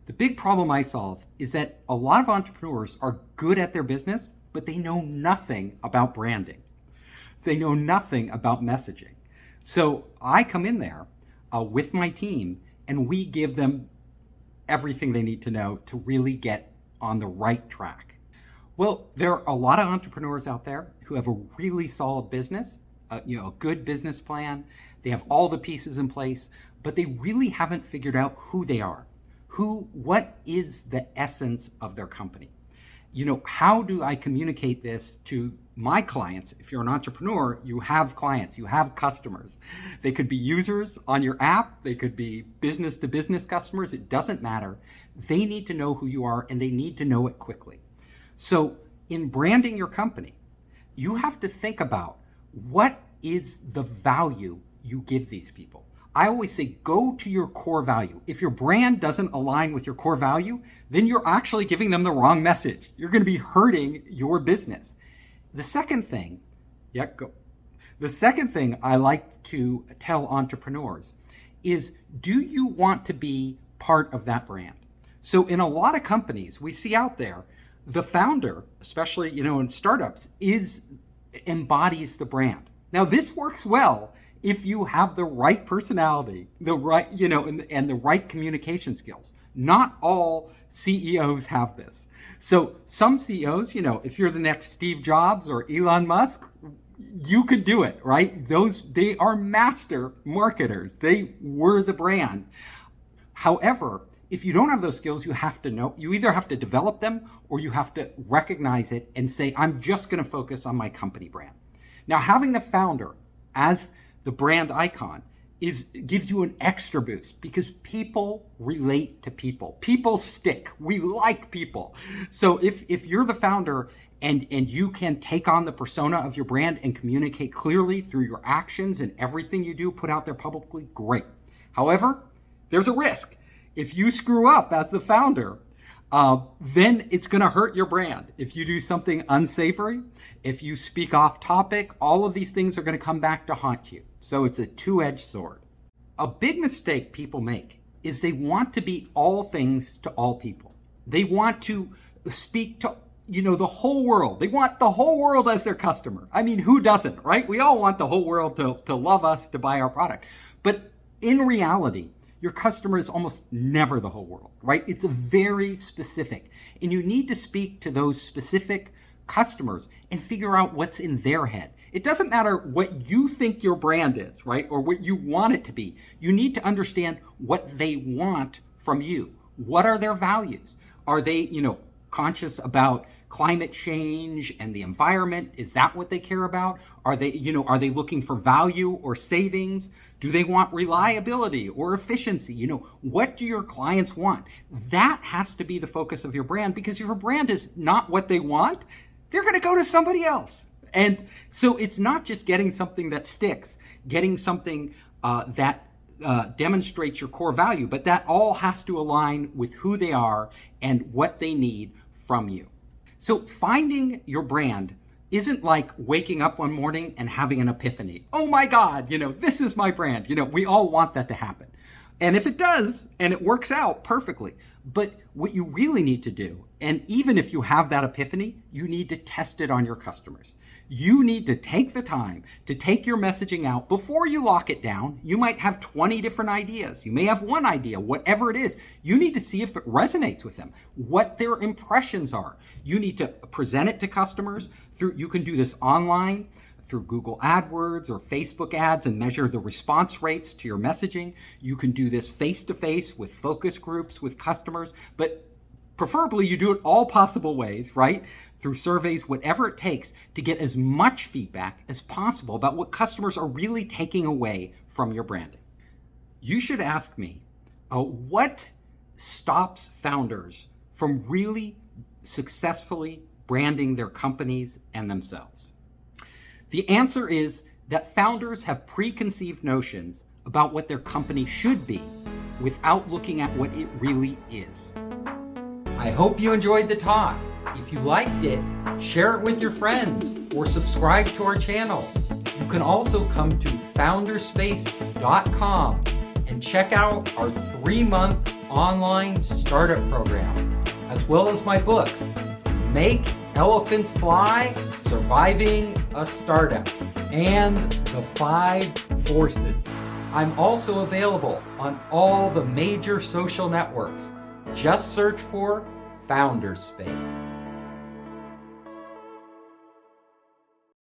The big problem I solve is that a lot of entrepreneurs are good at their business, but they know nothing about branding. They know nothing about messaging. So I come in there with my team and we give them everything they need to know to really get on the right track. Well, there are a lot of entrepreneurs out there who have a really solid business, a good business plan. They have all the pieces in place, but they really haven't figured out who they are. What is the essence of their company? How do I communicate this to my clients? If you're an entrepreneur, you have clients, you have customers. They could be users on your app. They could be business to business customers. It doesn't matter. They need to know who you are and they need to know it quickly. So in branding your company, you have to think about what is the value you give these people. I always say, go to your core value. If your brand doesn't align with your core value, then you're actually giving them the wrong message. You're going to be hurting your business. The second thing I like to tell entrepreneurs is, do you want to be part of that brand? So in a lot of companies we see out there, the founder, especially, in startups, embodies the brand. Now this works well if you have the right personality, the right, and the right communication skills. Not all CEOs have this. So some CEOs, if you're the next Steve Jobs or Elon Musk, you can do it, right? They are master marketers. They were the brand. However, if you don't have those skills, you either have to develop them or you have to recognize it and say, I'm just going to focus on my company brand. Now, having the founder as the brand icon gives you an extra boost because people relate to people. People stick. We like people. So if you're the founder and you can take on the persona of your brand and communicate clearly through your actions and everything you do, put out there publicly, great. However, there's a risk. If you screw up as the founder, then it's going to hurt your brand. If you do something unsavory, if you speak off topic, all of these things are going to come back to haunt you. So it's a two-edged sword. A big mistake people make is they want to be all things to all people. They want to speak to, the whole world. They want the whole world as their customer. I mean, who doesn't, right? We all want the whole world to love us, to buy our product. But in reality, your customer is almost never the whole world, right? It's very specific. And you need to speak to those specific customers and figure out what's in their head. It doesn't matter what you think your brand is, right? Or what you want it to be. You need to understand what they want from you. What are their values? Are they, conscious about climate change and the environment? Is that what they care about? Are they looking for value or savings? Do they want reliability or efficiency? What do your clients want? That has to be the focus of your brand, because if your brand is not what they want, they're going to go to somebody else. And so it's not just getting something that sticks, getting something that demonstrates your core value, but that all has to align with who they are and what they need from you. So finding your brand isn't like waking up one morning and having an epiphany. Oh my God, this is my brand. We all want that to happen. And if it does, and it works out perfectly, but what you really need to do, and even if you have that epiphany, you need to test it on your customers. You need to take the time to take your messaging out before you lock it down. You might have 20 different ideas. You may have one idea, whatever it is. You need to see if it resonates with them, what their impressions are. You need to present it to customers you can do this online through Google AdWords or Facebook ads and measure the response rates to your messaging. You can do this face-to-face with focus groups with customers, but preferably you do it all possible ways, right? Through surveys, whatever it takes to get as much feedback as possible about what customers are really taking away from your branding. You should ask me, what stops founders from really successfully branding their companies and themselves? The answer is that founders have preconceived notions about what their company should be without looking at what it really is. I hope you enjoyed the talk. If you liked it, share it with your friends or subscribe to our channel. You can also come to founderspace.com and check out our 3-month online startup program, as well as my books, Make Elephants Fly, Surviving a Startup, and The 5 Forces. I'm also available on all the major social networks. Just search for Founderspace.